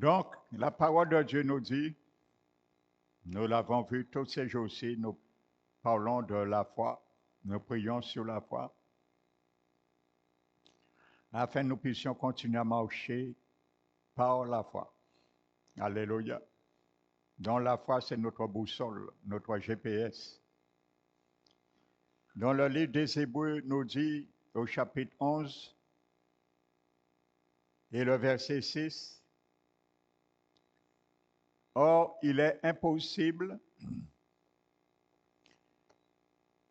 Donc, la parole de Dieu nous dit, nous l'avons vu tous ces jours-ci, nous parlons de la foi, nous prions sur la foi, afin que nous puissions continuer à marcher par la foi. Alléluia. Donc la foi, c'est notre boussole, notre GPS. Dans le livre des Hébreux nous dit au chapitre 11 et le verset 6, or il est impossible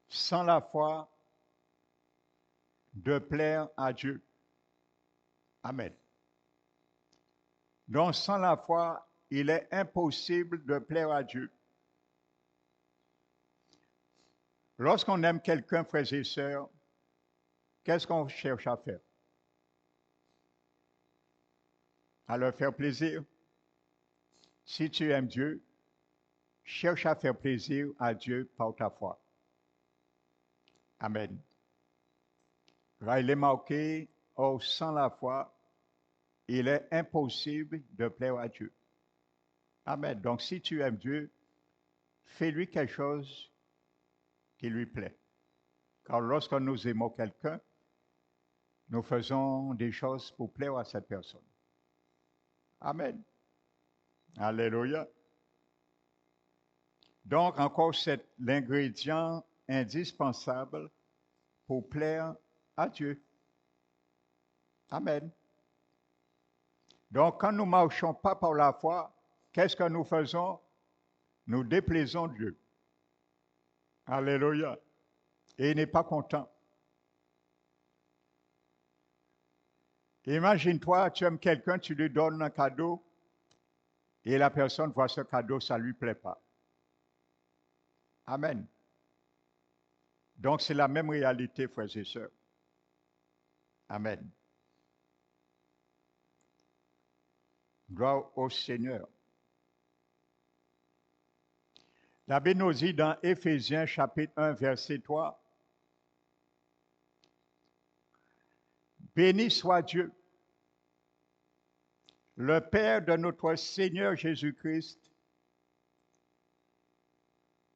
sans la foi de plaire à Dieu. Amen. Donc sans la foi, il est impossible de plaire à Dieu. Lorsqu'on aime quelqu'un, frères et sœurs, qu'est-ce qu'on cherche à faire? À leur faire plaisir. Si tu aimes Dieu, cherche à faire plaisir à Dieu par ta foi. Amen. Là, il est marqué, or sans la foi, il est impossible de plaire à Dieu. Amen. Donc si tu aimes Dieu, fais-lui quelque chose qui lui plaît. Car lorsque nous aimons quelqu'un, nous faisons des choses pour plaire à cette personne. Amen. Alléluia. Donc, encore, c'est l'ingrédient indispensable pour plaire à Dieu. Amen. Donc, quand nous ne marchons pas par la foi, qu'est-ce que nous faisons? Nous déplaisons Dieu. Alléluia. Et il n'est pas content. Imagine-toi, tu aimes quelqu'un, tu lui donnes un cadeau et la personne voit ce cadeau, ça ne lui plaît pas. Amen. Donc, c'est la même réalité, frères et sœurs. Amen. Gloire au Seigneur. La Bible nous dit dans Éphésiens chapitre 1, verset 3, béni soit Dieu, le Père de notre Seigneur Jésus-Christ,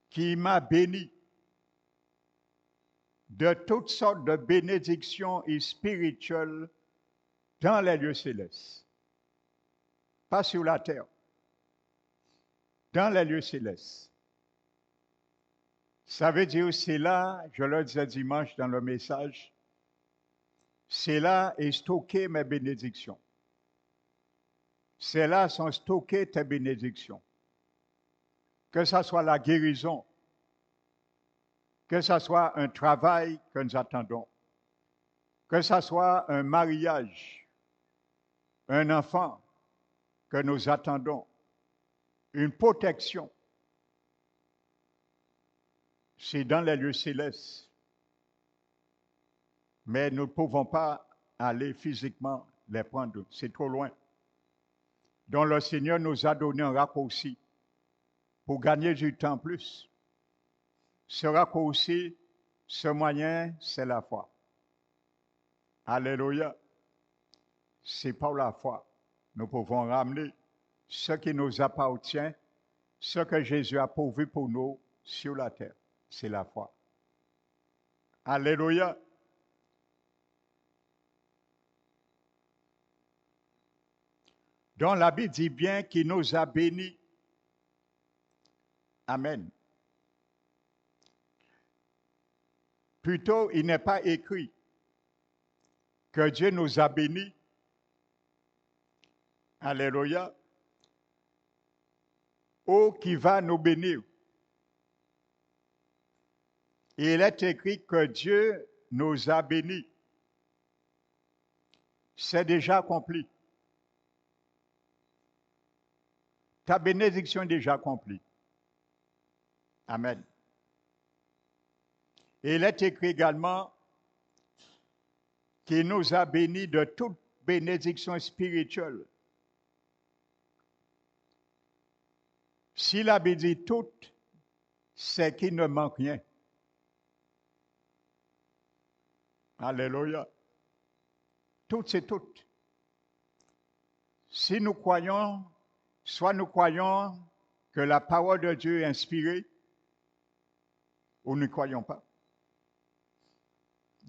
qui m'a béni de toutes sortes de bénédictions spirituelles dans les lieux célestes. Pas sur la terre, dans les lieux célestes. Ça veut dire, c'est là, je le disais dimanche dans le message, c'est là est stocké mes bénédictions. C'est là sont stockées tes bénédictions. Que ce soit la guérison, que ce soit un travail que nous attendons, que ce soit un mariage, un enfant que nous attendons, une protection, c'est dans les lieux célestes. Mais nous ne pouvons pas aller physiquement les prendre, c'est trop loin. Donc le Seigneur nous a donné un raccourci pour gagner du temps plus. Ce raccourci, ce moyen, c'est la foi. Alléluia. C'est par la foi. Nous pouvons ramener ce qui nous appartient, ce que Jésus a pourvu pour nous sur la terre. C'est la foi. Alléluia. Donc la Bible dit bien qu'il nous a bénis. Amen. Plutôt, il n'est pas écrit que Dieu nous a bénis. Alléluia. Ou qui va nous bénir. Il est écrit que Dieu nous a bénis. C'est déjà accompli. Ta bénédiction est déjà accomplie. Amen. Et il est écrit également qu'il nous a bénis de toute bénédiction spirituelle. S'il a béni toute, c'est qu'il ne manque rien. Alléluia. Tout, c'est tout. Si nous croyons, soit nous croyons que la parole de Dieu est inspirée, ou nous ne croyons pas.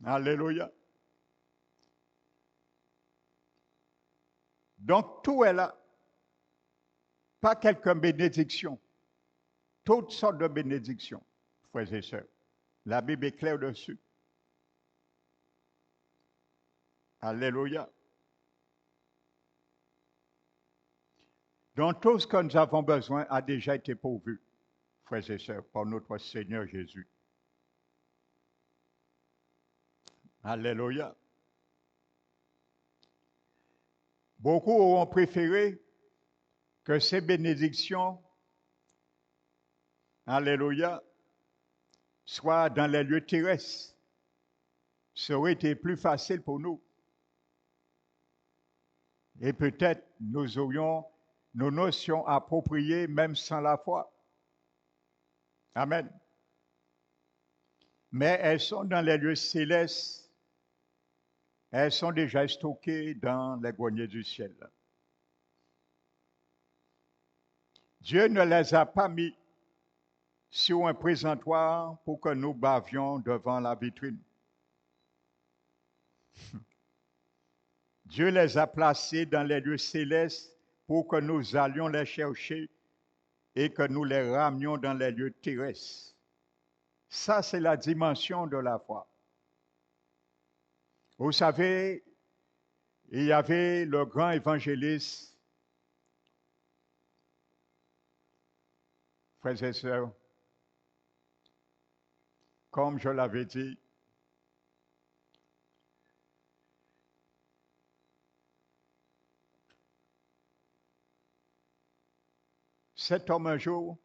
Alléluia. Donc tout est là. Pas quelques bénédictions. Toutes sortes de bénédictions, frères et sœurs. La Bible est claire dessus. Alléluia. Donc tout ce que nous avons besoin a déjà été pourvu, frères et sœurs, par notre Seigneur Jésus. Alléluia. Beaucoup auront préféré que ces bénédictions, alléluia, soient dans les lieux terrestres. Ça aurait été plus facile pour nous. Et peut-être nous aurions nos notions appropriées même sans la foi. Amen. Mais elles sont dans les lieux célestes. Elles sont déjà stockées dans les greniers du ciel. Dieu ne les a pas mis sur un présentoir pour que nous bavions devant la vitrine. Dieu les a placés dans les lieux célestes pour que nous allions les chercher et que nous les ramenions dans les lieux terrestres. Ça, c'est la dimension de la foi. Vous savez, il y avait le grand évangéliste, frères et sœurs, comme je l'avais dit, cet homme un jour,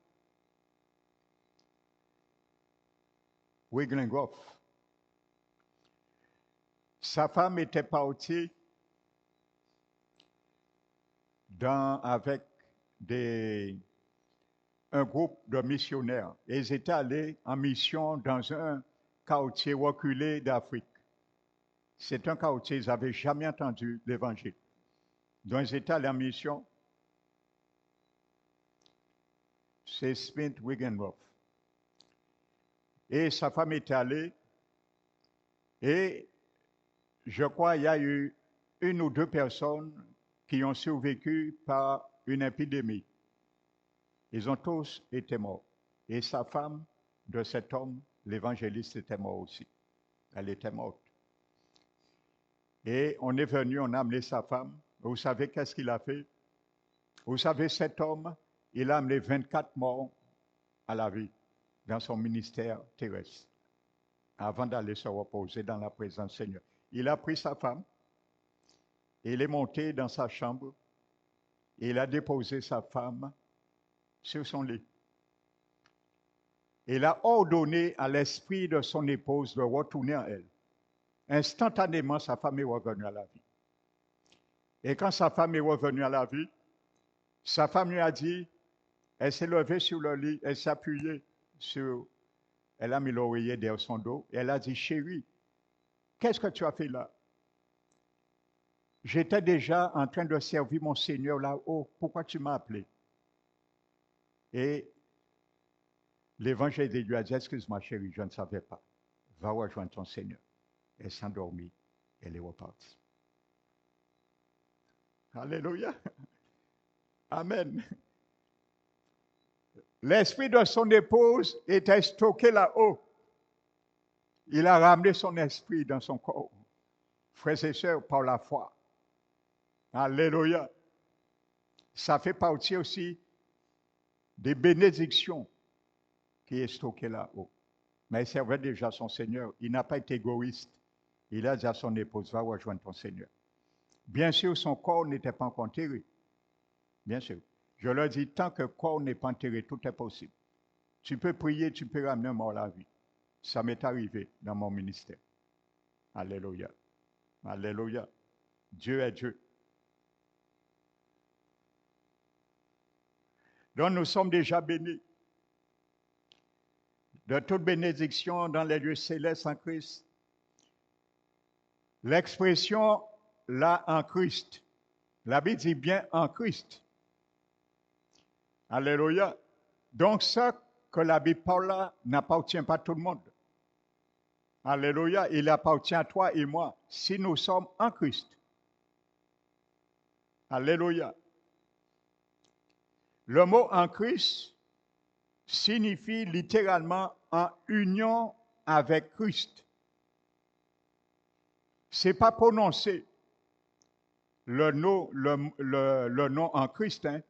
Wiglingoff, sa femme était partie avec un groupe de missionnaires. Et ils étaient allés en mission dans un quartier reculé d'Afrique. C'est un quartier, ils n'avaient jamais entendu l'évangile. Donc ils étaient allés en mission. C'est Smith Wigglesworth. Et sa femme était allée. Et je crois qu'il y a eu une ou deux personnes qui ont survécu par une épidémie. Ils ont tous été morts. Et sa femme de cet homme, l'évangéliste, était mort aussi. Elle était morte. Et on est venu, on a amené sa femme. Vous savez qu'est-ce qu'il a fait? Vous savez, cet homme, il a amené 24 morts à la vie dans son ministère terrestre avant d'aller se reposer dans la présence du Seigneur. Il a pris sa femme, il est monté dans sa chambre, et il a déposé sa femme sur son lit. Il a ordonné à l'esprit de son épouse de retourner en elle. Instantanément, sa femme est revenue à la vie. Et quand sa femme est revenue à la vie, sa femme lui a dit, elle s'est levée sur le lit, elle s'est appuyée sur, elle a mis l'oreiller derrière son dos, et elle a dit, chérie, qu'est-ce que tu as fait là? J'étais déjà en train de servir mon Seigneur là-haut, pourquoi tu m'as appelé? Et l'évangile lui a dit, excuse-moi chérie, je ne savais pas, va rejoindre ton Seigneur. Elle s'est endormie, elle est repartie. Alléluia. Amen. L'esprit de son épouse était stocké là-haut. Il a ramené son esprit dans son corps. Frères et sœurs, par la foi. Alléluia. Ça fait partie aussi des bénédictions qui est stocké là-haut. Mais il servait déjà son Seigneur. Il n'a pas été égoïste. Il a dit à son épouse, va rejoindre ton Seigneur. Bien sûr, son corps n'était pas encore enterré. Bien sûr. Je leur dis, tant que le corps n'est pas enterré, tout est possible. Tu peux prier, tu peux ramener un mort à la vie. Ça m'est arrivé dans mon ministère. Alléluia. Alléluia. Dieu est Dieu. Donc nous sommes déjà bénis de toute bénédiction dans les lieux célestes en Christ. L'expression là en Christ La Bible dit bien en Christ. Alléluia. Donc, ce que la Bible parle là n'appartient pas à tout le monde. Alléluia. Il appartient à toi et moi si nous sommes en Christ. Alléluia. Le mot en Christ signifie littéralement en union avec Christ. Ce n'est pas prononcer le nom en Christ, hein,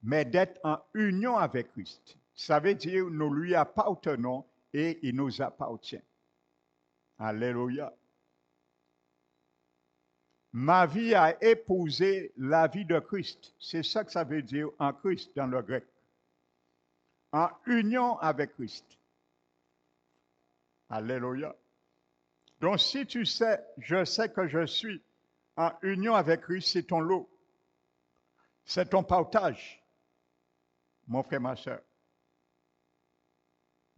mais d'être en union avec Christ. Ça veut dire nous lui appartenons et il nous appartient. Alléluia. Ma vie a épousé la vie de Christ. C'est ça que ça veut dire en Christ dans le grec. En union avec Christ. Alléluia. Donc si tu sais, je sais que je suis en union avec Christ, c'est ton lot. C'est ton partage, mon frère, ma soeur.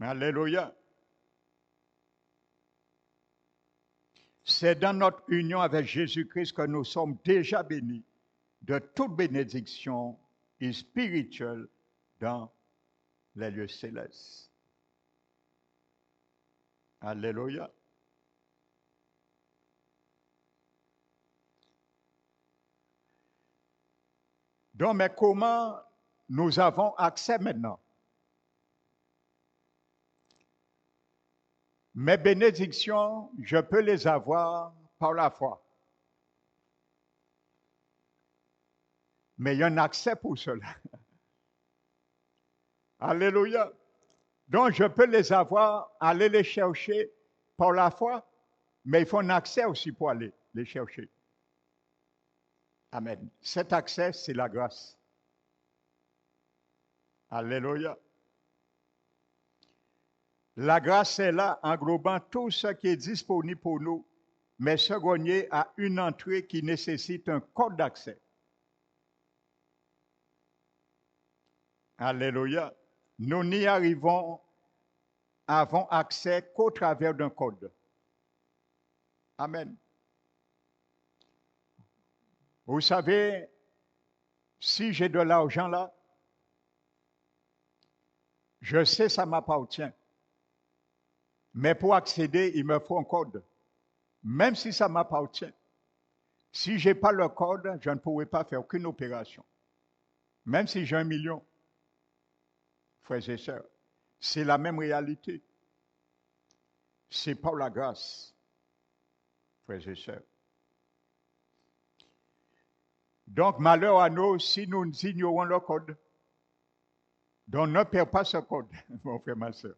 Alléluia. C'est dans notre union avec Jésus-Christ que nous sommes déjà bénis de toute bénédiction et spirituelle dans les lieux célestes. Alléluia. Donc, mais comment nous avons accès maintenant? Mes bénédictions, je peux les avoir par la foi. Mais il y a un accès pour cela. Alléluia. Donc, je peux les avoir, aller les chercher par la foi, mais il faut un accès aussi pour aller les chercher. Amen. Cet accès, c'est la grâce. Alléluia. La grâce est là, englobant tout ce qui est disponible pour nous, mais ce grenier a une entrée qui nécessite un code d'accès. Alléluia. Nous n'y avons accès qu'au travers d'un code. Amen. Vous savez, si j'ai de l'argent là, je sais ça m'appartient. Mais pour accéder, il me faut un code. Même si ça m'appartient. Si je n'ai pas le code, je ne pourrai pas faire aucune opération. Même si j'ai 1 million. Frères et sœurs, c'est la même réalité. C'est par la grâce, frères et sœurs. Donc, malheur à nous si nous ignorons le code. Donc, ne perds pas ce code, mon frère, ma soeur.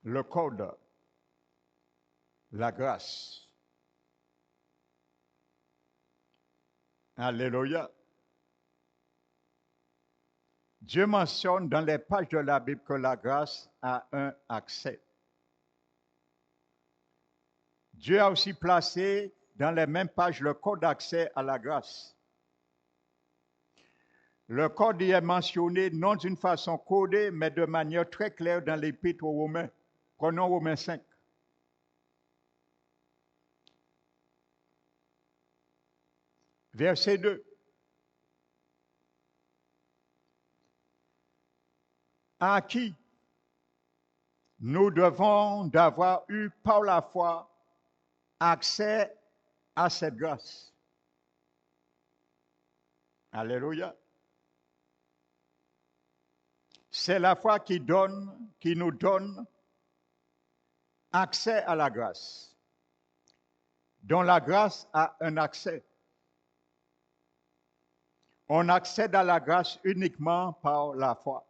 Le code, la grâce. Alléluia. Dieu mentionne dans les pages de la Bible que la grâce a un accès. Dieu a aussi placé dans les mêmes pages le code d'accès à la grâce. Le code y est mentionné non d'une façon codée, mais de manière très claire dans l'Épître aux Romains. Prenons Romains 5. Verset 2. À qui nous devons d'avoir eu par la foi accès à cette grâce. Alléluia. C'est la foi qui nous donne accès à la grâce, dont la grâce a un accès. On accède à la grâce uniquement par la foi.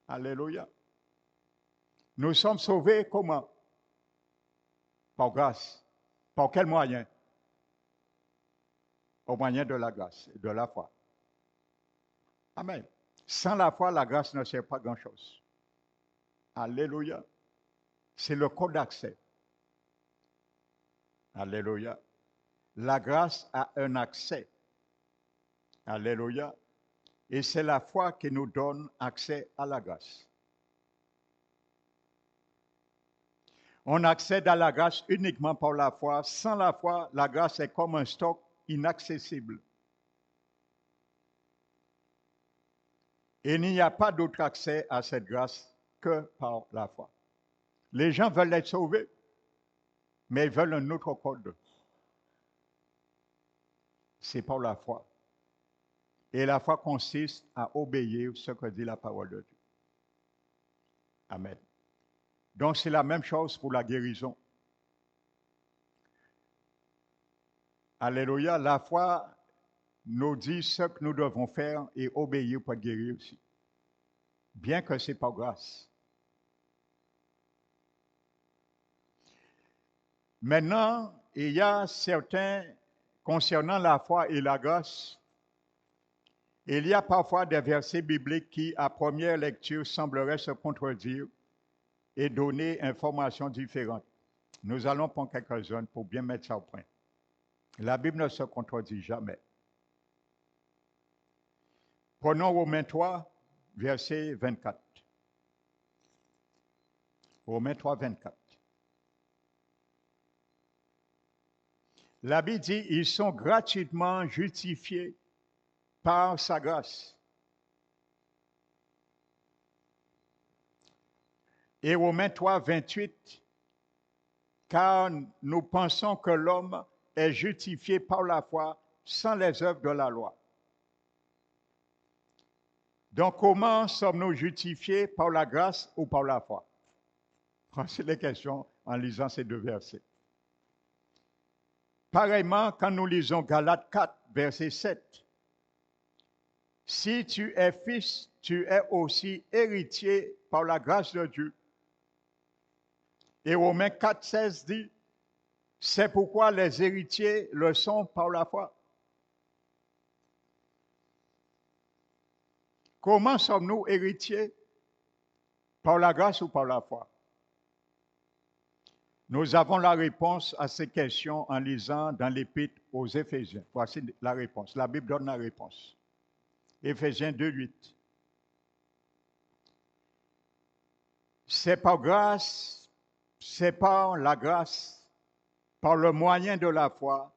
Alléluia. Nous sommes sauvés comment? Par grâce. Par quel moyen? Au moyen de la grâce et de la foi. Amen. Sans la foi, la grâce ne sert pas grand-chose. Alléluia. C'est le code d'accès. Alléluia. La grâce a un accès. Alléluia. Et c'est la foi qui nous donne accès à la grâce. On accède à la grâce uniquement par la foi. Sans la foi, la grâce est comme un stock inaccessible. Et il n'y a pas d'autre accès à cette grâce que par la foi. Les gens veulent être sauvés, mais ils veulent un autre code. C'est par la foi. Et la foi consiste à obéir ce que dit la parole de Dieu. Amen. Donc c'est la même chose pour la guérison. Alléluia. La foi nous dit ce que nous devons faire et obéir pour guérir aussi. Bien que ce n'est pas grâce. Maintenant, il y a certains, concernant la foi et la grâce, il y a parfois des versets bibliques qui, à première lecture, sembleraient se contredire et donner informations différentes. Nous allons prendre quelques-unes pour bien mettre ça au point. La Bible ne se contredit jamais. Prenons Romains 3, verset 24. Romains 3, 24. La Bible dit, ils sont gratuitement justifiés par sa grâce. Et Romains 3, 28, car nous pensons que l'homme est justifié par la foi sans les œuvres de la loi. Donc, comment sommes-nous justifiés? Par la grâce ou par la foi? C'est les questions en lisant ces deux versets. Pareillement, quand nous lisons Galates 4, verset 7, si tu es fils, tu es aussi héritier par la grâce de Dieu. Et Romains 4, 16 dit, c'est pourquoi les héritiers le sont par la foi. Comment sommes-nous héritiers? Par la grâce ou par la foi? Nous avons la réponse à ces questions en lisant dans l'Épître aux Éphésiens. Voici la réponse. La Bible donne la réponse. Éphésiens 2, 8. C'est par grâce, c'est par la grâce, par le moyen de la foi.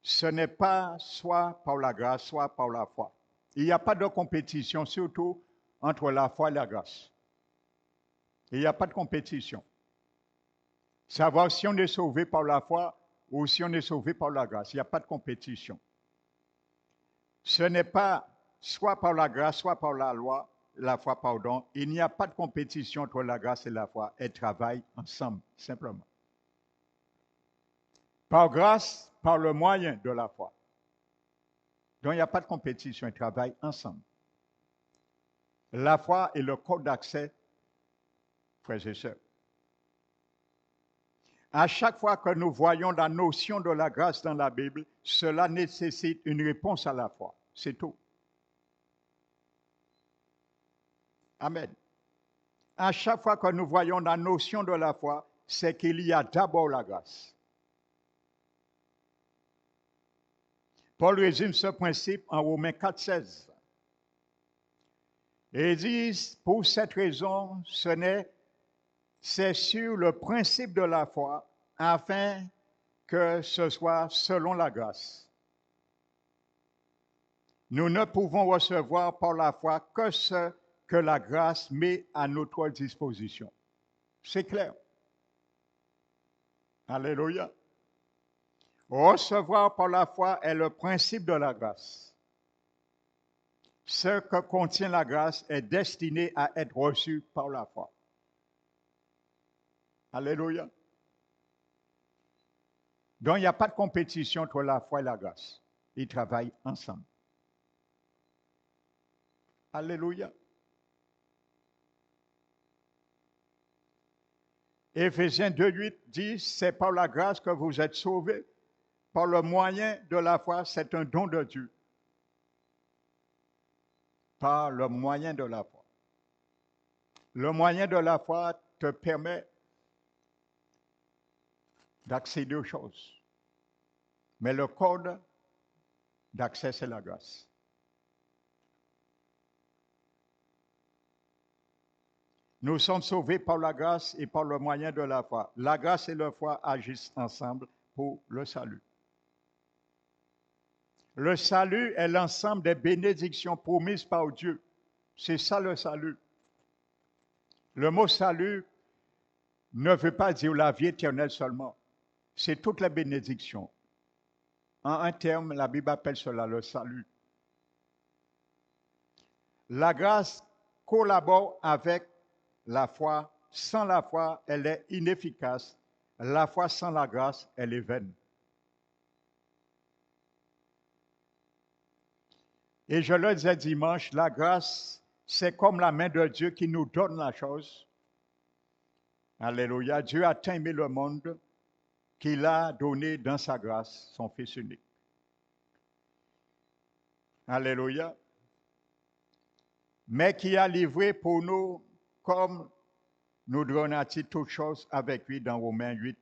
Ce n'est pas soit par la grâce, soit par la foi. Il n'y a pas de compétition, surtout entre la foi et la grâce. Il n'y a pas de compétition. Savoir si on est sauvé par la foi ou si on est sauvé par la grâce. Il n'y a pas de compétition. Ce n'est pas soit par la grâce, soit par la foi, pardon. Il n'y a pas de compétition entre la grâce et la foi. Elles travaillent ensemble, simplement. Par grâce, par le moyen de la foi. Donc il n'y a pas de compétition, elles travaillent ensemble. La foi est le code d'accès, frères et sœurs. À chaque fois que nous voyons la notion de la grâce dans la Bible, cela nécessite une réponse à la foi. C'est tout. Amen. À chaque fois que nous voyons la notion de la foi, c'est qu'il y a d'abord la grâce. Paul résume ce principe en Romains 4, 16. Et il dit, pour cette raison, c'est sur le principe de la foi, afin que ce soit selon la grâce. Nous ne pouvons recevoir par la foi que ce que la grâce met à notre disposition. C'est clair. Alléluia. Recevoir par la foi est le principe de la grâce. Ce que contient la grâce est destiné à être reçu par la foi. Alléluia. Donc, il n'y a pas de compétition entre la foi et la grâce. Ils travaillent ensemble. Alléluia. Éphésiens 2,8 dit, c'est par la grâce que vous êtes sauvés, par le moyen de la foi, c'est un don de Dieu. Par le moyen de la foi. Le moyen de la foi te permet d'accéder aux choses. Mais le code d'accès, c'est la grâce. Nous sommes sauvés par la grâce et par le moyen de la foi. La grâce et la foi agissent ensemble pour le salut. Le salut est l'ensemble des bénédictions promises par Dieu. C'est ça le salut. Le mot salut ne veut pas dire la vie éternelle seulement. C'est toutes les bénédictions. En un terme, la Bible appelle cela le salut. La grâce collabore avec la foi. Sans la foi, elle est inefficace. La foi sans la grâce, elle est vaine. Et je le disais dimanche, la grâce, c'est comme la main de Dieu qui nous donne la chose. Alléluia. Dieu a tant aimé le monde qu'il a donné dans sa grâce son Fils unique. Alléluia. Mais qui a livré pour nous comme nous donna-t-il toutes choses avec lui dans Romains 8,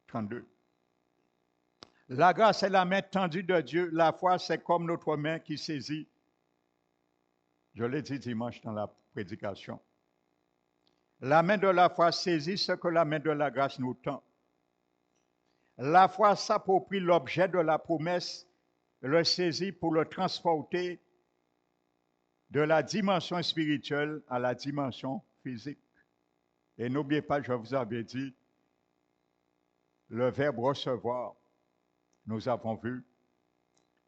32. La grâce est la main tendue de Dieu. La foi, c'est comme notre main qui saisit. Je l'ai dit dimanche dans la prédication. La main de la foi saisit ce que la main de la grâce nous tend. La foi s'approprie l'objet de la promesse, le saisit pour le transporter de la dimension spirituelle à la dimension physique. Et n'oubliez pas, je vous avais dit, le verbe recevoir, nous avons vu,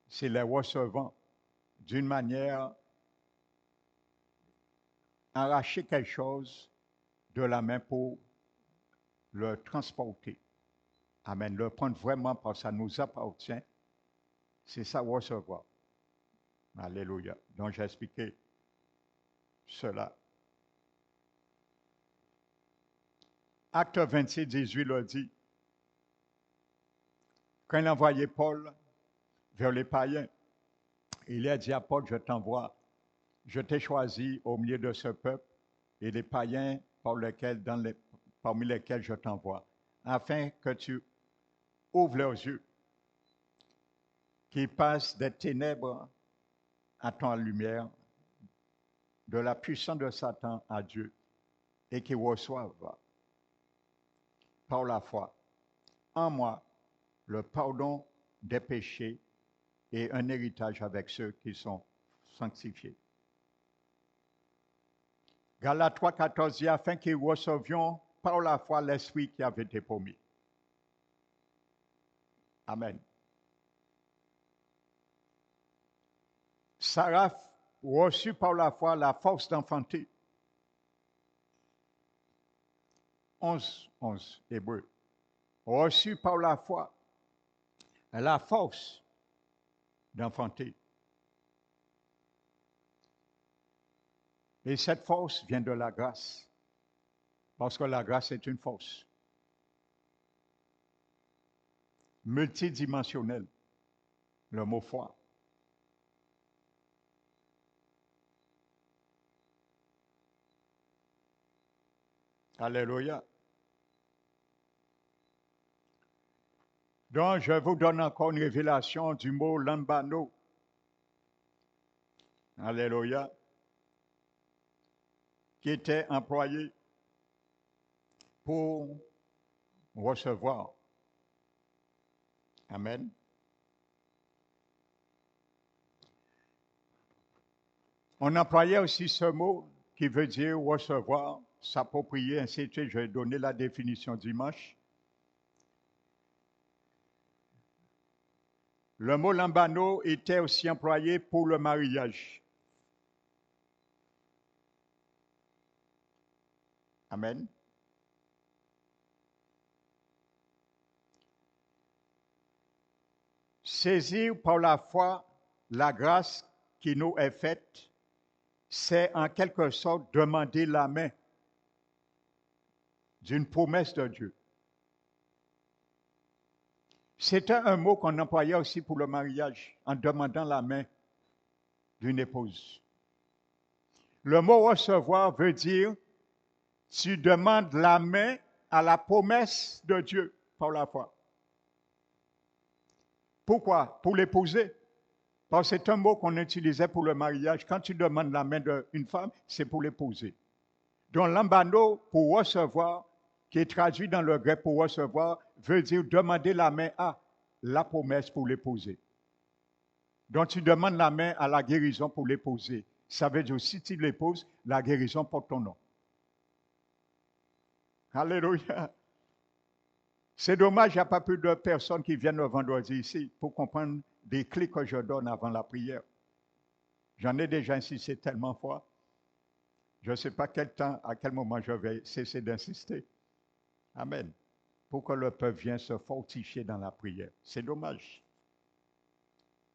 c'est les recevant d'une manière arracher quelque chose de la main pour le transporter. Amen. Le prendre vraiment parce que ça nous appartient. C'est ça, recevoir. Alléluia. Donc, j'ai expliqué cela. Acte 26, 18 le dit. Quand il a envoyé Paul vers les païens, il a dit à Paul, je t'envoie, je t'ai choisi au milieu de ce peuple et les païens parmi lesquels je t'envoie, afin que tu ouvres leurs yeux, qu'ils passent des ténèbres à ton lumière, de la puissance de Satan à Dieu, et qu'ils reçoivent par la foi en moi le pardon des péchés et un héritage avec ceux qui sont sanctifiés. Galates 3, 14 dit, afin qu'ils recevions par la foi l'esprit qui avait été promis. Amen. Sarah reçut par la foi la force d'enfanter. 11, Hébreu. Reçut par la foi la force d'enfanter. Et cette force vient de la grâce, parce que la grâce est une force multidimensionnelle, le mot foi. Alléluia. Donc, je vous donne encore une révélation du mot lambano. Alléluia. Qui était employé pour recevoir. Amen. On employait aussi ce mot qui veut dire recevoir, s'approprier, ainsi de suite. Je vais donner la définition dimanche. Le mot lambano était aussi employé pour le mariage. Amen. Saisir par la foi la grâce qui nous est faite, c'est en quelque sorte demander la main d'une promesse de Dieu. C'était un mot qu'on employait aussi pour le mariage, en demandant la main d'une épouse. Le mot recevoir veut dire tu demandes la main à la promesse de Dieu par la foi. Pourquoi? Pour l'épouser. Parce que c'est un mot qu'on utilisait pour le mariage. Quand tu demandes la main d'une femme, c'est pour l'épouser. Donc, lambano, pour recevoir, qui est traduit dans le grec pour recevoir, veut dire demander la main à la promesse pour l'épouser. Donc, tu demandes la main à la guérison pour l'épouser. Ça veut dire, si tu l'épouses, la guérison porte ton nom. Alléluia. C'est dommage, il n'y a pas plus de personnes qui viennent le vendredi ici pour comprendre des clés que je donne avant la prière. J'en ai déjà insisté tellement fois. Je ne sais pas quel temps, à quel moment je vais cesser d'insister. Amen. Pour que le peuple vienne se fortifier dans la prière. C'est dommage.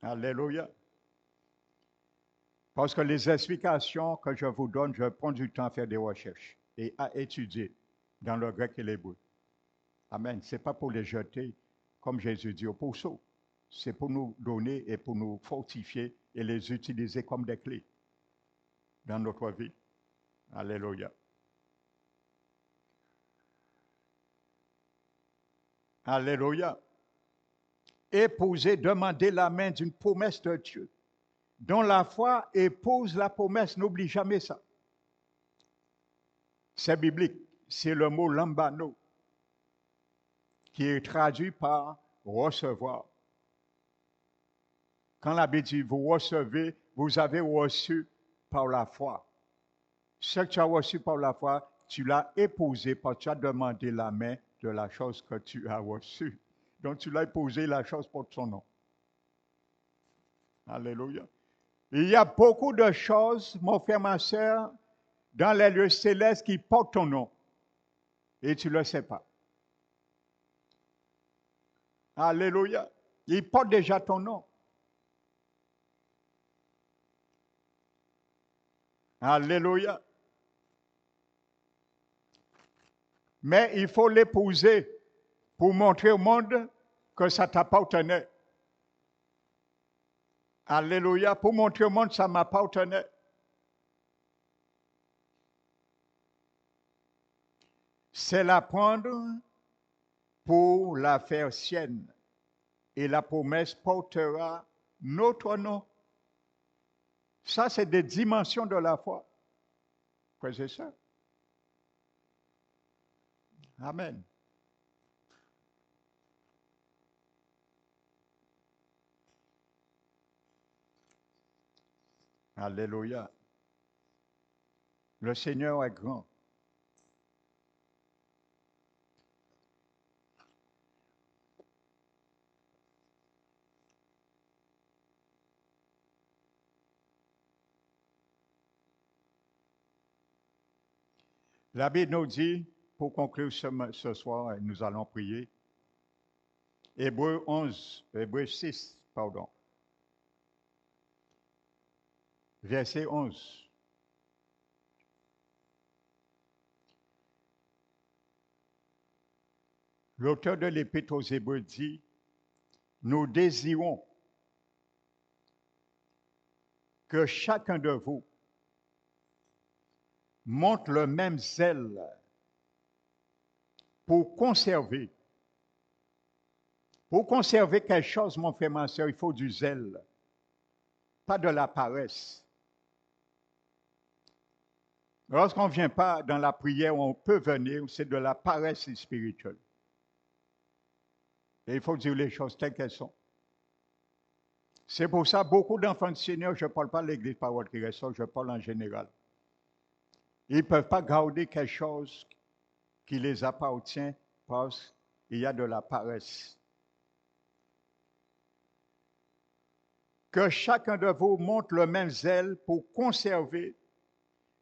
Alléluia. Parce que les explications que je vous donne, je prends du temps à faire des recherches et à étudier dans le grec et l'hébreu. Amen. Ce n'est pas pour les jeter, comme Jésus dit au pourceau. C'est pour nous donner et pour nous fortifier et les utiliser comme des clés dans notre vie. Alléluia. Alléluia. Épouser, demander la main d'une promesse de Dieu. Dont la foi épouse la promesse. N'oublie jamais ça. C'est biblique. C'est le mot lambano qui est traduit par recevoir. Quand la Bible dit vous recevez, vous avez reçu par la foi. Ce que tu as reçu par la foi, tu l'as épousé parce que tu as demandé la main de la chose que tu as reçue. Donc tu l'as épousé, la chose porte son nom. Alléluia. Il y a beaucoup de choses, mon frère, ma soeur, dans les lieux célestes qui portent ton nom. Et tu ne le sais pas. Alléluia. Ils portent déjà ton nom. Alléluia. Mais il faut l'épouser pour montrer au monde que ça t'appartenait. Alléluia. Pour montrer au monde que ça m'appartenait. C'est la prendre pour la faire sienne. Et la promesse portera notre nom. Ça, c'est des dimensions de la foi. C'est ça. Amen. Alléluia. Le Seigneur est grand. La Bible nous dit, pour conclure ce soir, nous allons prier. Hébreux 6, pardon. Verset 11. L'auteur de l'Épître aux Hébreux dit, nous désirons que chacun de vous montre le même zèle pour conserver. Pour conserver quelque chose, mon frère, ma soeur, il faut du zèle, pas de la paresse. Lorsqu'on ne vient pas dans la prière, on peut venir, c'est de la paresse spirituelle. Et il faut dire les choses telles qu'elles sont. C'est pour ça, beaucoup d'enfants du Seigneur, je ne parle pas de l'Église Parole qui reste, je parle en général. Ils ne peuvent pas garder quelque chose qui les appartient parce qu'il y a de la paresse. Que chacun de vous montre le même zèle pour conserver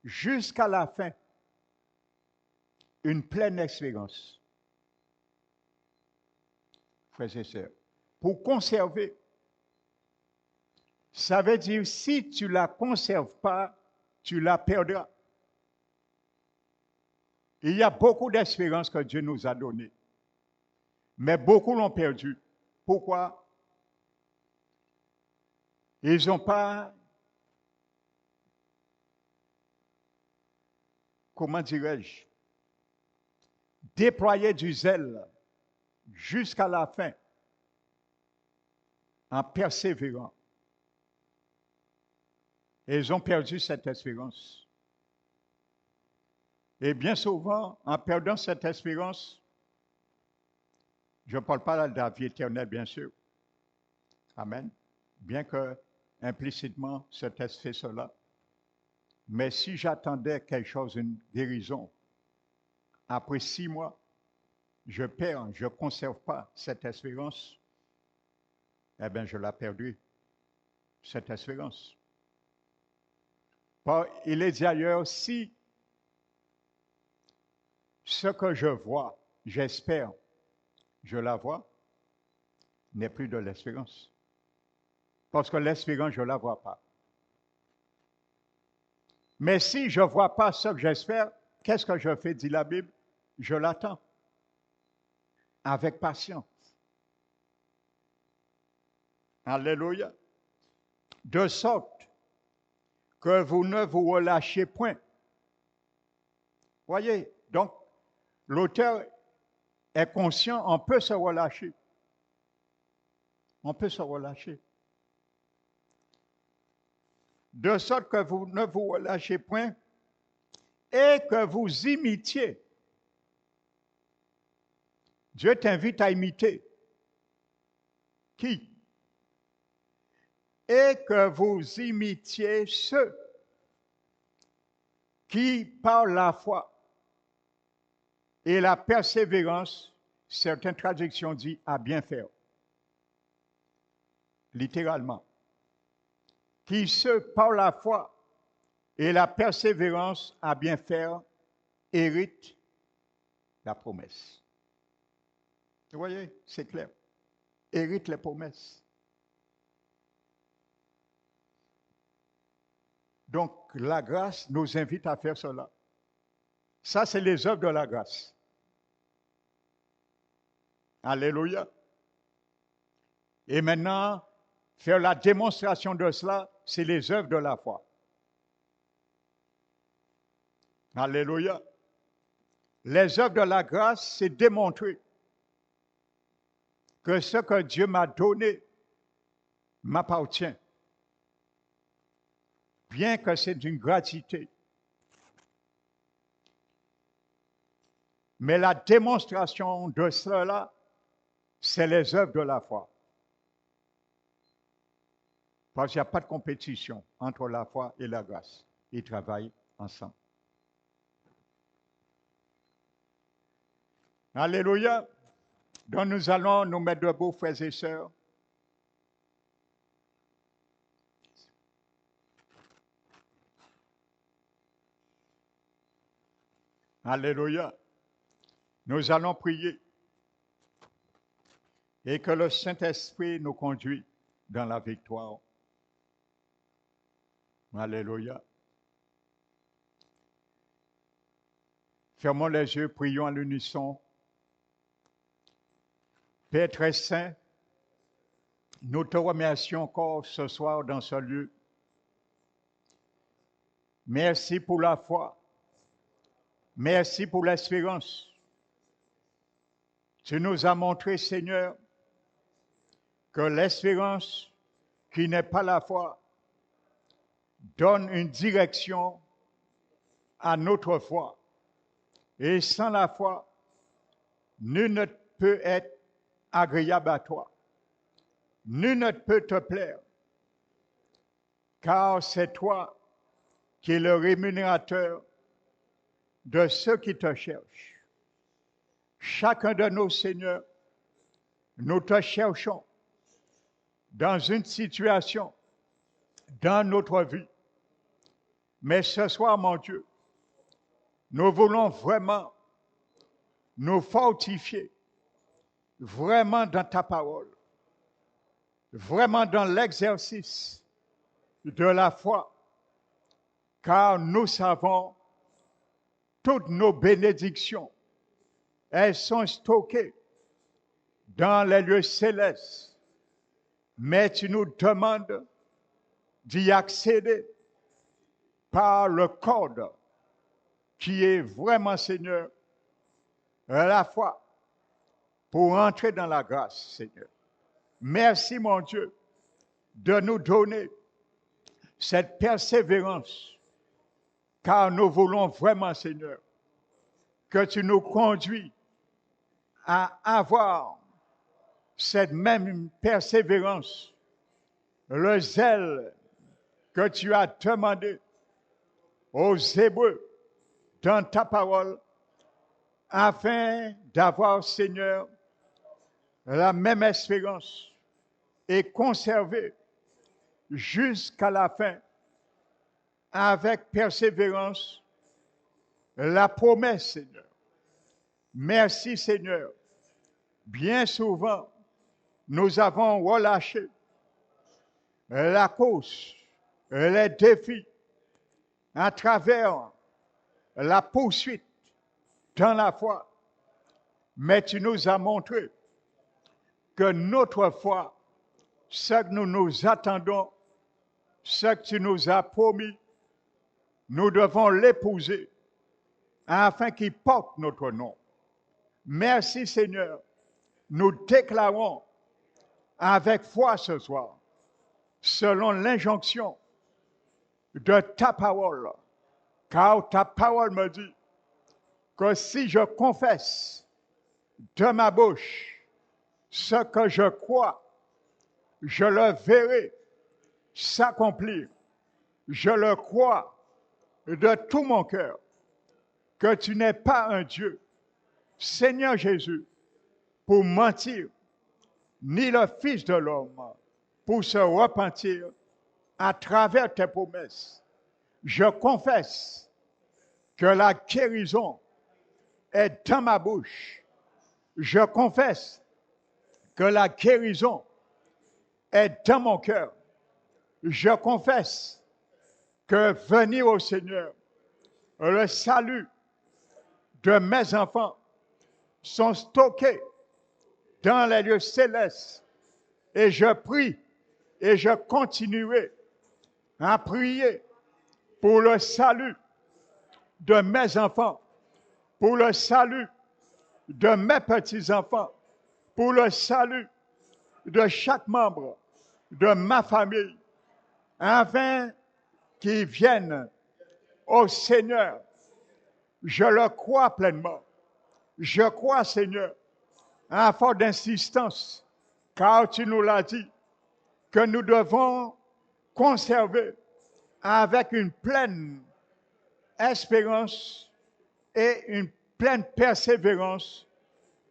jusqu'à la fin une pleine expérience. Frères et sœurs, pour conserver, ça veut dire si tu ne la conserves pas, tu la perdras. Il y a beaucoup d'espérances que Dieu nous a données, mais beaucoup l'ont perdu. Pourquoi? Ils n'ont pas, comment dirais-je, déployé du zèle jusqu'à la fin en persévérant. Et ils ont perdu cette espérance. Et bien souvent, en perdant cette espérance, je ne parle pas de la vie éternelle, bien sûr. Amen. Bien que implicitement, ce texte fait cela. Mais si j'attendais quelque chose, une guérison, après 6 mois, je perds, je ne conserve pas cette espérance, eh bien, je l'ai perdu, cette espérance. Il est dit ailleurs, si ce que je vois, j'espère, je la vois, n'est plus de l'espérance. Parce que l'espérance, je ne la vois pas. Mais si je ne vois pas ce que j'espère, qu'est-ce que je fais, dit la Bible? Je l'attends avec patience. Alléluia. De sorte que vous ne vous relâchez point. Voyez, donc l'auteur est conscient, on peut se relâcher. On peut se relâcher. De sorte que vous ne vous relâchez point et que vous imitiez. Dieu t'invite à imiter. Qui? Et que vous imitiez ceux qui, par la foi et la persévérance, certaines traductions disent à bien faire. Littéralement. Qui, ceux, par la foi et la persévérance à bien faire, héritent la promesse. Vous voyez, c'est clair. Héritent les promesses. Donc, la grâce nous invite à faire cela. Ça, c'est les œuvres de la grâce. Alléluia. Et maintenant, faire la démonstration de cela, c'est les œuvres de la foi. Alléluia. Les œuvres de la grâce, c'est démontrer que ce que Dieu m'a donné m'appartient. Bien que c'est d'une gratuité. Mais la démonstration de cela, c'est les œuvres de la foi. Parce qu'il n'y a pas de compétition entre la foi et la grâce. Ils travaillent ensemble. Alléluia. Donc nous allons nous mettre debout, frères et sœurs. Alléluia. Nous allons prier et que le Saint-Esprit nous conduise dans la victoire. Alléluia. Fermons les yeux, prions à l'unisson. Père très saint, nous te remercions encore ce soir dans ce lieu. Merci pour la foi. Merci pour l'espérance. Tu nous as montré, Seigneur, que l'espérance qui n'est pas la foi donne une direction à notre foi. Et sans la foi, nul ne peut être agréable à toi. Nul ne peut te plaire, car c'est toi qui es le rémunérateur de ceux qui te cherchent. Chacun de nos seigneurs, nous te cherchons dans une situation, dans notre vie. Mais ce soir, mon Dieu, nous voulons vraiment nous fortifier, vraiment dans ta parole, vraiment dans l'exercice de la foi, car nous savons toutes nos bénédictions, elles sont stockées dans les lieux célestes, mais tu nous demandes d'y accéder par le code qui est vraiment, Seigneur, la foi pour entrer dans la grâce, Seigneur. Merci, mon Dieu, de nous donner cette persévérance, car nous voulons vraiment, Seigneur, que tu nous conduis à avoir cette même persévérance, le zèle que tu as demandé aux Hébreux dans ta parole, afin d'avoir, Seigneur, la même espérance et conserver jusqu'à la fin, avec persévérance, la promesse, Seigneur. Merci, Seigneur. Bien souvent, nous avons relâché la course, les défis à travers la poursuite dans la foi. Mais tu nous as montré que notre foi, ce que nous nous attendons, ce que tu nous as promis, nous devons l'épouser afin qu'il porte notre nom. Merci Seigneur. Nous déclarons avec foi ce soir, selon l'injonction de ta parole, car ta parole me dit que si je confesse de ma bouche ce que je crois, je le verrai s'accomplir. Je le crois de tout mon cœur, que tu n'es pas un Dieu, Seigneur Jésus, pour mentir, ni le Fils de l'homme, pour se repentir à travers tes promesses. Je confesse que la guérison est dans ma bouche. Je confesse que la guérison est dans mon cœur. Je confesse que venir au Seigneur, le salut de mes enfants sont stockés dans les lieux célestes. Et je prie et je continuerai à prier pour le salut de mes enfants, pour le salut de mes petits-enfants, pour le salut de chaque membre de ma famille, afin qu'ils viennent au Seigneur. Je le crois pleinement. Je crois, Seigneur, à force d'insistance, car tu nous l'as dit, que nous devons conserver avec une pleine espérance et une pleine persévérance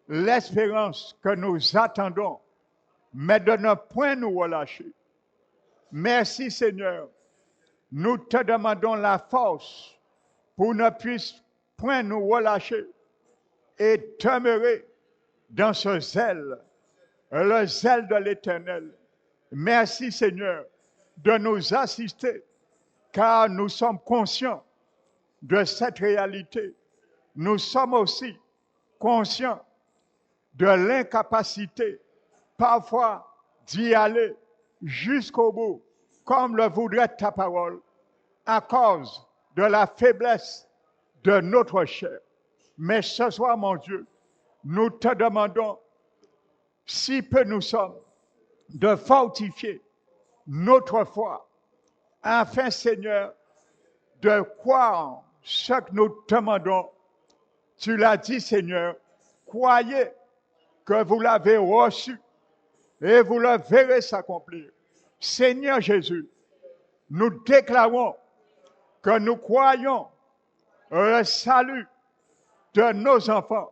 l'espérance que nous attendons, mais de ne point nous relâcher. Merci Seigneur. Nous te demandons la force pour ne puisse point nous relâcher et demeurer dans ce zèle, le zèle de l'Éternel. Merci Seigneur de nous assister, car nous sommes conscients de cette réalité. Nous sommes aussi conscients de l'incapacité parfois d'y aller jusqu'au bout, comme le voudrait ta parole, à cause de la faiblesse de notre chair. Mais ce soir, mon Dieu, nous te demandons, si peu nous sommes, de fortifier notre foi, afin, Seigneur, de croire ce que nous demandons. Tu l'as dit, Seigneur, croyez que vous l'avez reçu et vous le verrez s'accomplir. Seigneur Jésus, nous déclarons que nous croyons le salut de nos enfants.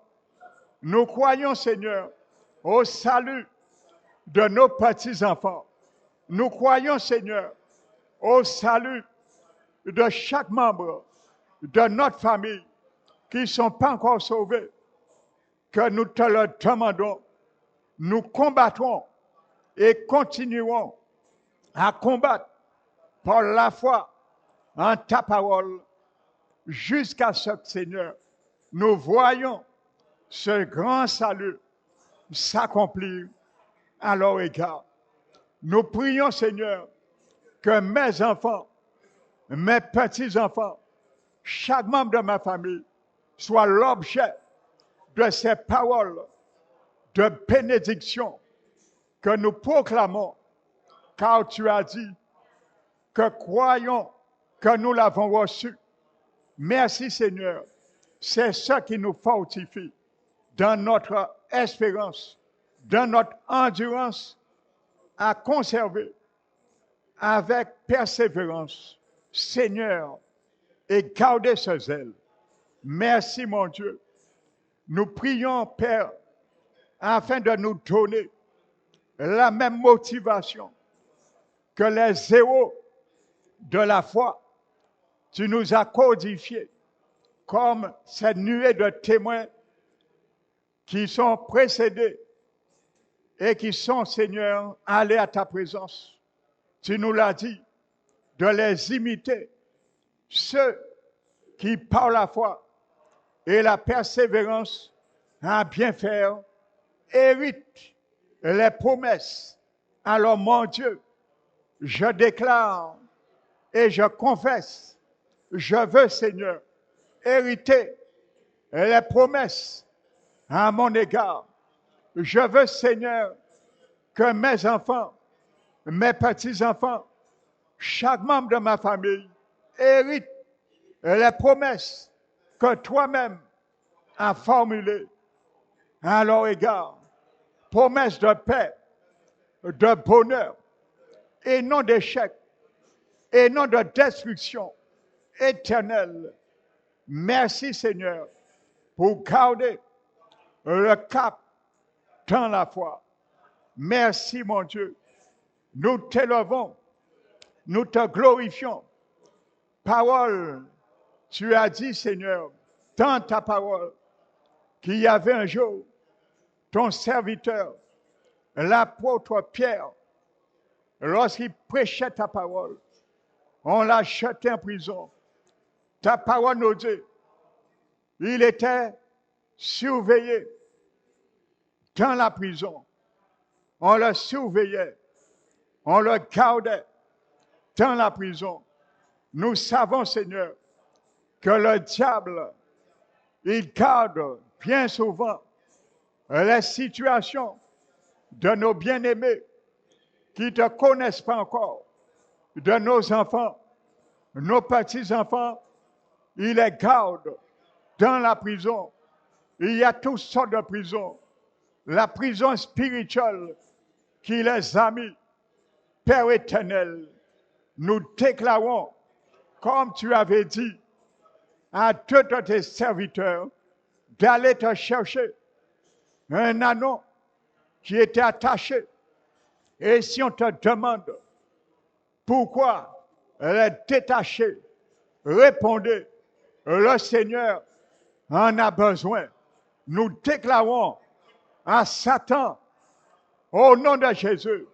Nous croyons, Seigneur, au salut de nos petits-enfants. Nous croyons, Seigneur, au salut de chaque membre de notre famille qui ne sont pas encore sauvés, que nous te le demandons. Nous combattrons et continuerons à combattre par la foi en ta parole jusqu'à ce que, Seigneur, nous voyons ce grand salut s'accomplir à leur égard. Nous prions, Seigneur, que mes enfants, mes petits-enfants, chaque membre de ma famille soit l'objet de ces paroles de bénédiction que nous proclamons, car tu as dit que croyons que nous l'avons reçu. Merci Seigneur C'est ça qui nous fortifie dans notre espérance, dans notre endurance à conserver avec persévérance, Seigneur, et garder ce zèle. Merci, mon Dieu. Nous prions, Père, afin de nous donner la même motivation que les héros de la foi. Tu nous as codifiés comme cette nuée de témoins qui sont précédés et qui sont, Seigneur, allés à ta présence. Tu nous l'as dit, de les imiter, ceux qui, par la foi et la persévérance à bien faire, héritent les promesses. Alors, mon Dieu, je déclare et je confesse, je veux, Seigneur, hériter les promesses à mon égard. Je veux, Seigneur, que mes enfants, mes petits-enfants, chaque membre de ma famille hérite les promesses que toi-même as formulées à leur égard. Promesses de paix, de bonheur, et non d'échec, et non de destruction éternelle. Merci, Seigneur, pour garder le cap dans la foi. Merci, mon Dieu. Nous t'élevons, nous te glorifions. Parole, tu as dit, Seigneur, dans ta parole, qu'il y avait un jour ton serviteur, l'apôtre Pierre, lorsqu'il prêchait ta parole, on l'a jeté en prison. Ta parole nous dit, il était surveillé dans la prison. On le surveillait, on le gardait dans la prison. Nous savons, Seigneur, que le diable, il garde bien souvent les situations de nos bien-aimés qui ne te connaissent pas encore, de nos enfants, nos petits-enfants, il les garde dans la prison. Il y a toutes sortes de prisons. La prison spirituelle qui les a mis, Père éternel, nous déclarons, comme tu avais dit à deux de tes serviteurs, d'aller te chercher un anneau qui était attaché. Et si on te demande pourquoi elle est détachée, répondez, le Seigneur en a besoin. Nous déclarons à Satan, au nom de Jésus,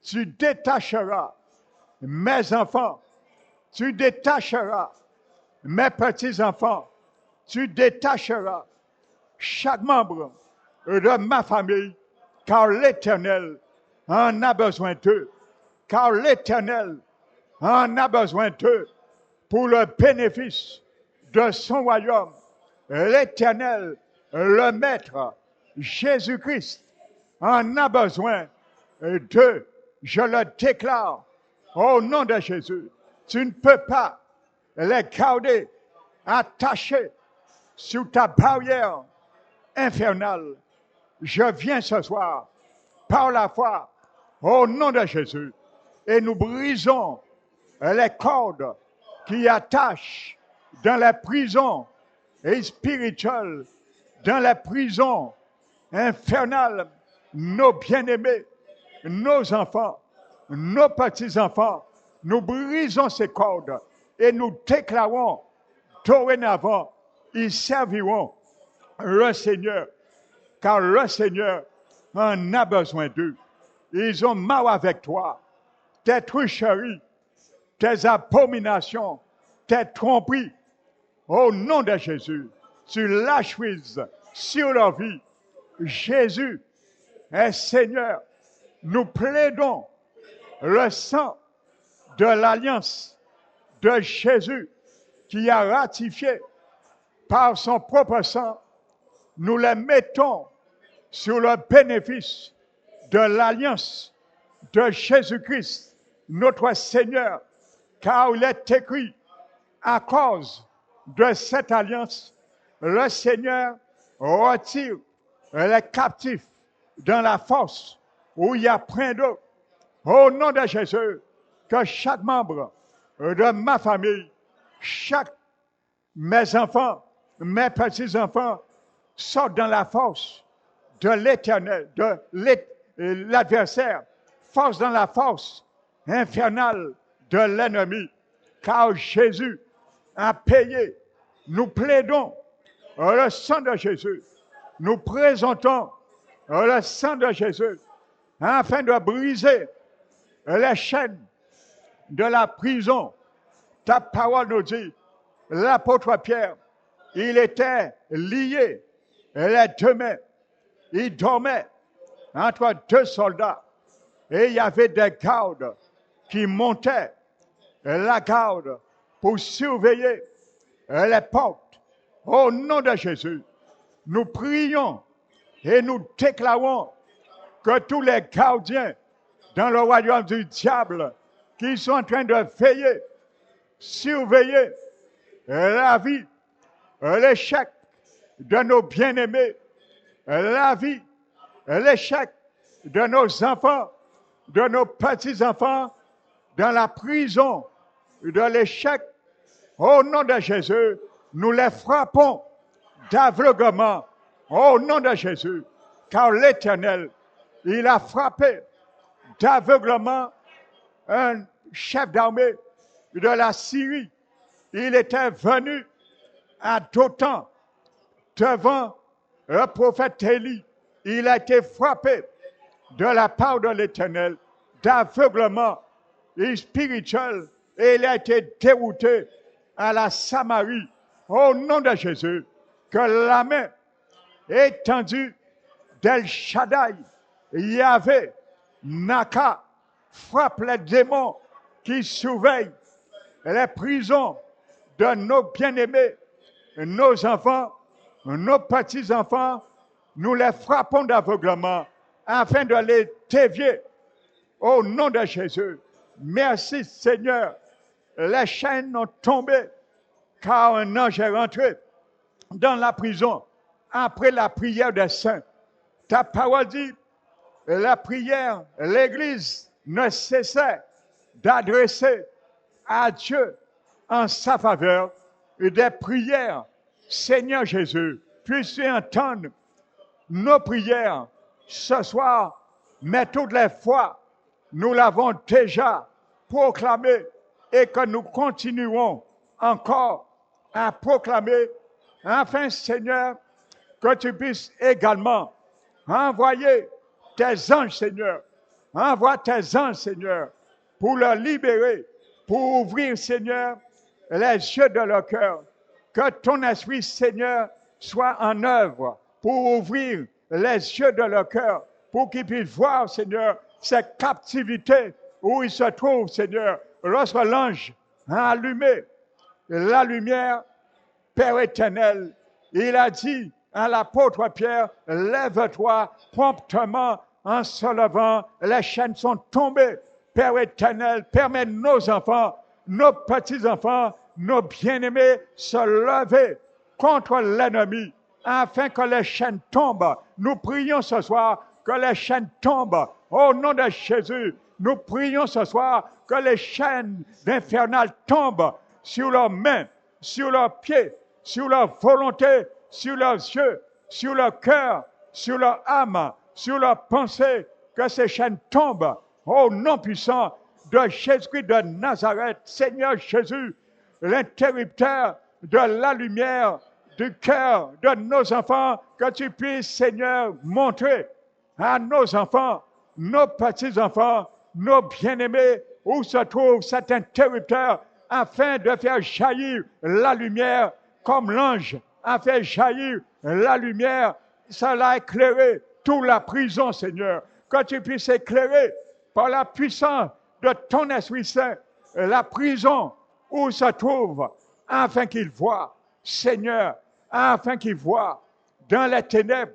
tu détacheras mes enfants, tu détacheras mes petits-enfants, tu détacheras chaque membre de ma famille, car l'Éternel en a besoin d'eux, car l'Éternel en a besoin d'eux pour le bénéfice de son royaume. L'Éternel, le Maître, Jésus-Christ, en a besoin d'eux. Je le déclare au nom de Jésus. Tu ne peux pas les garder attachés sur ta barrière infernale. Je viens ce soir par la foi au nom de Jésus et nous brisons les cordes qui attachent dans les prisons spirituelles, dans les prisons infernales, nos bien-aimés, nos enfants, nos petits-enfants. Nous brisons ces cordes et nous déclarons dorénavant, ils serviront le Seigneur, car le Seigneur en a besoin d'eux. Ils ont marre avec toi, tes tricheries, tes abominations, tes tromperies. Au nom de Jésus, tu lâches prise sur leur vie. Jésus est Seigneur. Nous plaidons le sang de l'alliance de Jésus qui a ratifié par son propre sang. Nous les mettons sur le bénéfice de l'alliance de Jésus-Christ, notre Seigneur, car il est écrit, à cause de cette alliance, le Seigneur retire les captifs dans la fosse où il y a plein d'eau. Au nom de Jésus, que chaque membre de ma famille, chaque mes enfants, mes petits-enfants sortent dans la force de l'éternel, de l'adversaire, force dans la force infernale de l'ennemi. Car Jésus a payé. Nous plaidons le sang de Jésus. Nous présentons le sang de Jésus afin de briser les chaînes de la prison. Ta parole nous dit, l'apôtre Pierre, il était lié les deux mains. Il dormait entre deux soldats et il y avait des gardes qui montaient la garde pour surveiller les portes. Au nom de Jésus, nous prions et nous déclarons que tous les gardiens dans le royaume du diable qui sont en train de veiller, surveiller la vie, l'échec de nos bien-aimés, la vie, l'échec de nos enfants, de nos petits-enfants, dans la prison de l'échec, au nom de Jésus, nous les frappons d'aveuglement, au nom de Jésus, car l'Éternel, il a frappé d'aveuglement un chef d'armée de la Syrie. Il était venu à Dothan devant le prophète Élie. Il a été frappé de la part de l'Éternel d'aveuglement spirituel et il a été dérouté à la Samarie. Au nom de Jésus, que la main étendue d'El Shaddai, Yahvé, Naka, frappe les démons qui surveillent les prisons de nos bien-aimés, nos enfants, nos petits-enfants. Nous les frappons d'aveuglement afin de les dévier au nom de Jésus. Merci Seigneur. Les chaînes ont tombé car un ange est rentré dans la prison après la prière des saints. Ta parole dit, la prière, l'Église ne cessait d'adresser à Dieu en sa faveur des prières. Seigneur Jésus, puisses-tu entendre nos prières ce soir, mais toutes les fois, nous l'avons déjà proclamé et que nous continuerons encore à proclamer, afin, Seigneur, que tu puisses également envoyer tes anges, Seigneur. Envoie tes anges, Seigneur, pour le libérer, pour ouvrir, Seigneur, les yeux de leur cœur. Que ton esprit, Seigneur, soit en œuvre pour ouvrir les yeux de leur cœur, pour qu'ils puissent voir, Seigneur, cette captivité où ils se trouvent, Seigneur, lorsque l'ange a allumé la lumière, Père éternel, il a dit à l'apôtre Pierre, lève-toi promptement en se levant, les chaînes sont tombées. Père éternel, permets nos enfants, nos petits-enfants, nos bien-aimés se lever contre l'ennemi afin que les chaînes tombent. Nous prions ce soir que les chaînes tombent. Au nom de Jésus, nous prions ce soir que les chaînes infernales tombent sur leurs mains, sur leurs pieds, sur leur volonté, sur leurs yeux, sur leur cœur, sur leur âme, sur leurs pensées, que ces chaînes tombent au nom puissant de Jésus-Christ de Nazareth. Seigneur Jésus, l'interrupteur de la lumière du cœur de nos enfants, que tu puisses, Seigneur, montrer à nos enfants, nos petits-enfants, nos bien-aimés, où se trouve cet interrupteur, afin de faire jaillir la lumière, comme l'ange a fait jaillir la lumière. Cela a éclairé toute la prison, Seigneur. Que tu puisses éclairer par la puissance de ton Esprit Saint la prison où se trouve, afin qu'ils voient, Seigneur, afin qu'ils voient dans les ténèbres.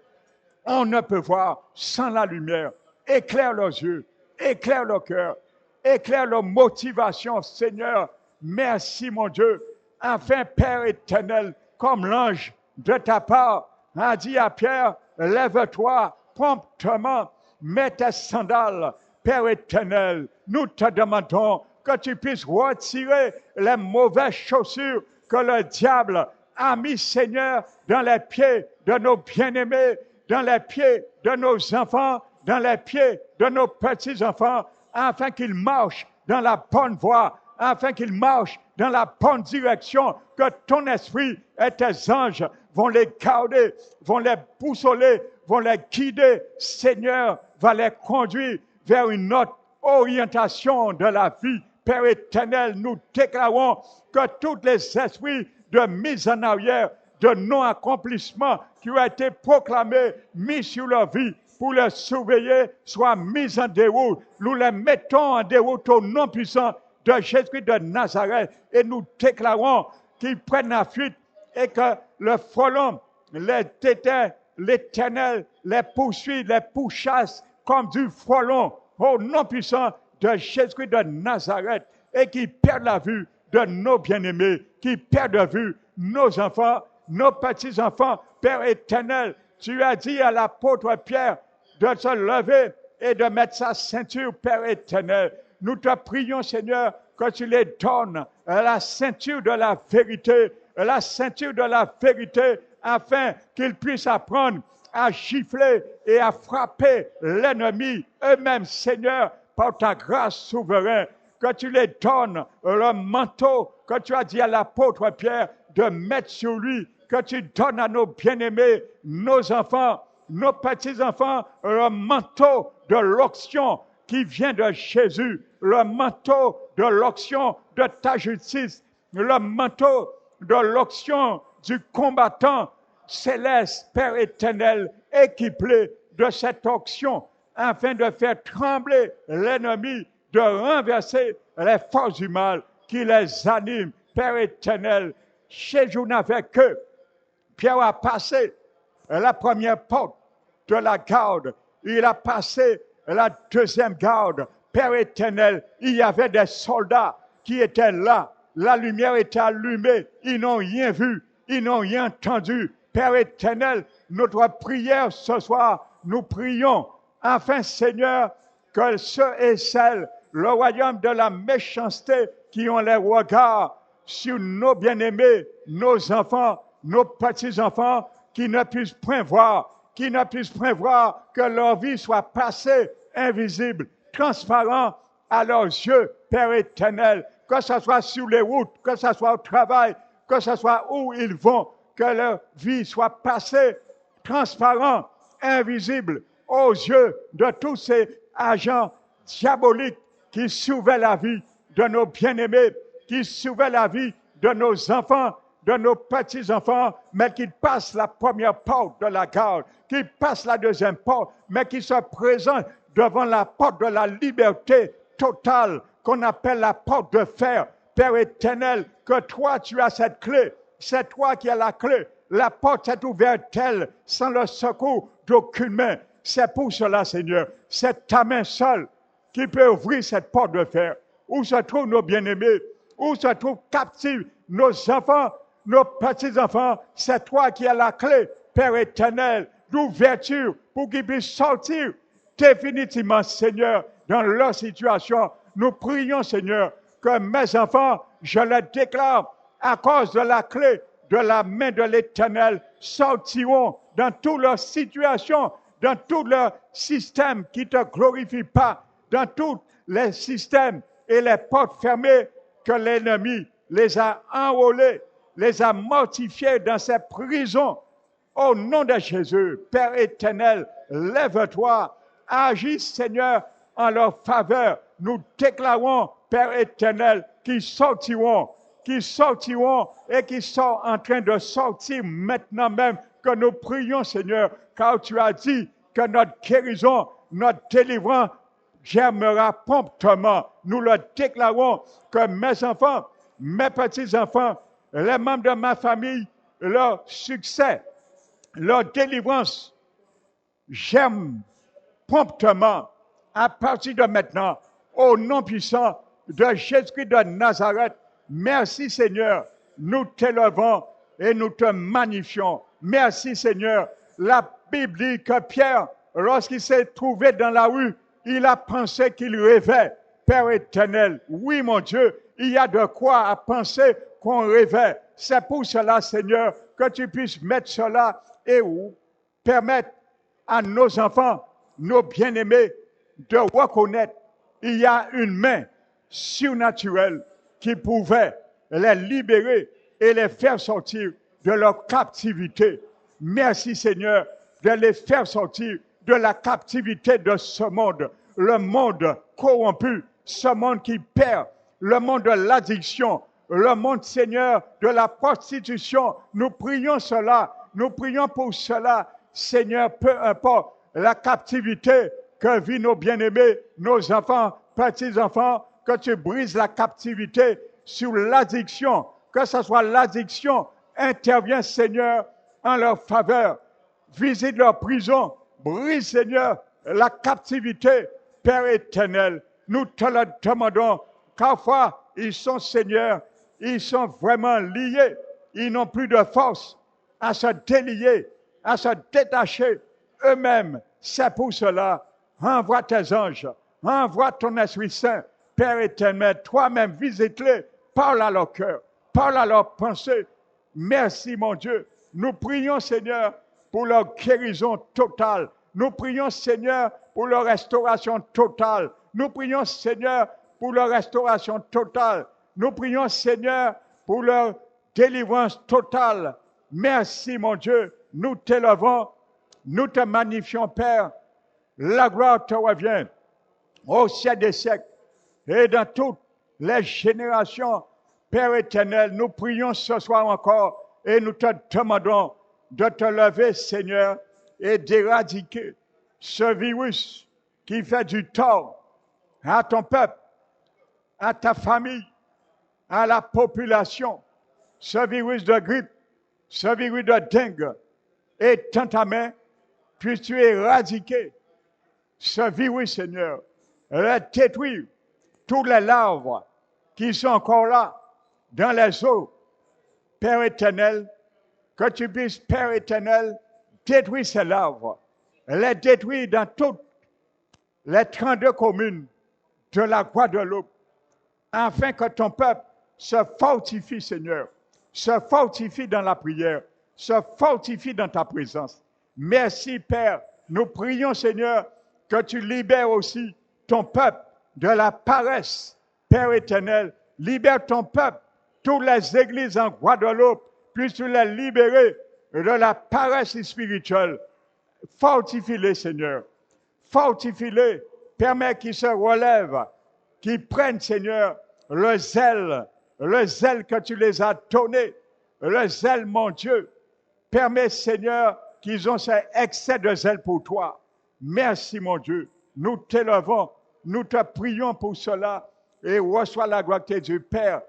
On ne peut voir sans la lumière. Éclaire leurs yeux, éclaire leur cœur, éclaire leur motivation, Seigneur. Merci, mon Dieu, afin, Père éternel, comme l'ange de ta part a dit à Pierre, lève-toi promptement, mets tes sandales, Père éternel, nous te demandons que tu puisses retirer les mauvaises chaussures que le diable a mis, Seigneur, dans les pieds de nos bien-aimés, dans les pieds de nos enfants, dans les pieds de nos petits-enfants, afin qu'ils marchent dans la bonne voie, afin qu'ils marchent dans la bonne direction, que ton esprit et tes anges vont les garder, vont les boussoler, vont les guider. Seigneur, va les conduire vers une autre orientation de la vie. Père éternel, nous déclarons que tous les esprits de mise en arrière, de non-accomplissement qui ont été proclamés, mis sur leur vie pour les surveiller, soient mis en déroute. Nous les mettons en déroute au nom puissant de Jésus de Nazareth et nous déclarons qu'ils prennent la fuite et que le frelon, les tétins, l'Éternel les poursuit, les pourchasse comme du frelon au nom puissant de Jésus de Nazareth et qui perdent la vue de nos bien-aimés, qui perdent de vue nos enfants, nos petits-enfants. Père éternel, tu as dit à l'apôtre Pierre de se lever et de mettre sa ceinture, Père éternel. Nous te prions, Seigneur, que tu les donnes la ceinture de la vérité, la ceinture de la vérité, afin qu'ils puissent apprendre à gifler et à frapper l'ennemi eux-mêmes, Seigneur, par ta grâce souveraine, que tu les donnes le manteau que tu as dit à l'apôtre Pierre de mettre sur lui, que tu donnes à nos bien-aimés, nos enfants, nos petits-enfants, le manteau de l'onction qui vient de Jésus, le manteau de l'onction de ta justice, le manteau de l'onction du combattant céleste, Père éternel, équipé de cette onction, afin de faire trembler l'ennemi, de renverser les forces du mal qui les animent, Père éternel. Jésus n'avait que Pierre a passé la première porte de la garde, il a passé la deuxième garde. Père éternel, il y avait des soldats qui étaient là, la lumière était allumée, ils n'ont rien vu, ils n'ont rien entendu. Père éternel, notre prière ce soir, nous prions, afin, Seigneur, que ceux et celles, le royaume de la méchanceté, qui ont les regards sur nos bien-aimés, nos enfants, nos petits-enfants, qui ne puissent point voir, que leur vie soit passée invisible, transparent à leurs yeux, Père éternel, que ce soit sur les routes, que ce soit au travail, que ce soit où ils vont, que leur vie soit passée transparent, invisible aux yeux de tous ces agents diaboliques qui sauvaient la vie de nos bien-aimés, qui sauvaient la vie de nos enfants, de nos petits-enfants, mais qui passent la première porte de la garde, qui passent la deuxième porte, mais qui se présentent devant la porte de la liberté totale qu'on appelle la porte de fer. Père éternel, que toi tu as cette clé, c'est toi qui as la clé. La porte s'est ouverte telle, sans le secours d'aucune main. C'est pour cela, Seigneur, c'est ta main seule qui peut ouvrir cette porte de fer. Où se trouvent nos bien-aimés? Où se trouvent captifs nos enfants, nos petits-enfants? C'est toi qui as la clé, Père éternel, d'ouverture pour qu'ils puissent sortir définitivement, Seigneur, dans leur situation. Nous prions, Seigneur, que mes enfants, je les déclare, à cause de la clé de la main de l'Éternel, sortiront dans toutes leurs situations, dans tout leur système qui ne te glorifie pas, dans tous les systèmes et les portes fermées que l'ennemi les a enrôlés, les a mortifiés dans ces prisons. Au nom de Jésus, Père éternel, lève-toi, agis, Seigneur, en leur faveur. Nous déclarons, Père éternel, qu'ils sortiront et qui sont en train de sortir maintenant même, que nous prions, Seigneur, car tu as dit que notre guérison, notre délivrance germera promptement. Nous le déclarons que mes enfants, mes petits-enfants, les membres de ma famille, leur succès, leur délivrance germe promptement à partir de maintenant, au nom puissant de Jésus-Christ de Nazareth. Merci Seigneur, nous t'élevons et nous te magnifions. Merci Seigneur. La Bible dit que Pierre, lorsqu'il s'est trouvé dans la rue, il a pensé qu'il rêvait. Père éternel, oui mon Dieu, il y a de quoi à penser qu'on rêvait. C'est pour cela, Seigneur, que tu puisses mettre cela et permettre à nos enfants, nos bien-aimés, de reconnaître qu'il y a une main surnaturelle qui pouvait les libérer et les faire sortir de leur captivité. Merci Seigneur de les faire sortir de la captivité de ce monde, le monde corrompu, ce monde qui perd, le monde de l'addiction, le monde, Seigneur, de la prostitution. Nous prions cela, nous prions pour cela, Seigneur, peu importe la captivité que vivent nos bien-aimés, nos enfants, petits-enfants, que tu brises la captivité sur l'addiction, que ce soit l'addiction, intervient, Seigneur, en leur faveur. Visite leur prison, brise, Seigneur, la captivité, Père éternel. Nous te le demandons, parfois, ils sont, Seigneur, ils sont vraiment liés. Ils n'ont plus de force à se délier, à se détacher eux-mêmes. C'est pour cela, envoie tes anges, envoie ton Esprit Saint, Père éternel, toi-même, visite-les, parle à leur cœur, parle à leurs pensées. Merci, mon Dieu. Nous prions, Seigneur, pour leur guérison totale. Nous prions, Seigneur, pour leur restauration totale. Nous prions, Seigneur, pour leur restauration totale. Nous prions, Seigneur, pour leur délivrance totale. Merci, mon Dieu. Nous t'élevons, nous te magnifions, Père. La gloire te revient au siècle des siècles et dans toutes les générations. Père éternel, nous prions ce soir encore et nous te demandons de te lever, Seigneur, et d'éradiquer ce virus qui fait du tort à ton peuple, à ta famille, à la population. Ce virus de grippe, ce virus de dengue est dans ta main, puisses-tu éradiquer ce virus, Seigneur, et détruire tous les larves qui sont encore là dans les eaux. Père éternel, que tu puisses, Père éternel, détruire ces larves, les détruire dans toutes les 32 communes de la Guadeloupe, afin que ton peuple se fortifie, Seigneur, se fortifie dans la prière, se fortifie dans ta présence. Merci, Père. Nous prions, Seigneur, que tu libères aussi ton peuple de la paresse. Père éternel, libère ton peuple, toutes les églises en Guadeloupe, puisses-tu les libérer de la paresse spirituelle. Fortifie-les, Seigneur. Fortifie-les. Permets qu'ils se relèvent, qu'ils prennent, Seigneur, le zèle que tu les as donné, le zèle, mon Dieu. Permets, Seigneur, qu'ils ont cet excès de zèle pour toi. Merci, mon Dieu. Nous t'élevons, nous te prions pour cela et reçois la gloire du Père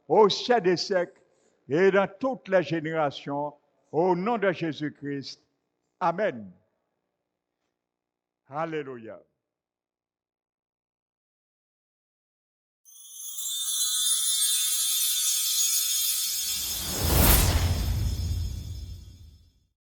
au siècle des siècles et dans toutes les générations, au nom de Jésus-Christ. Amen. Alléluia.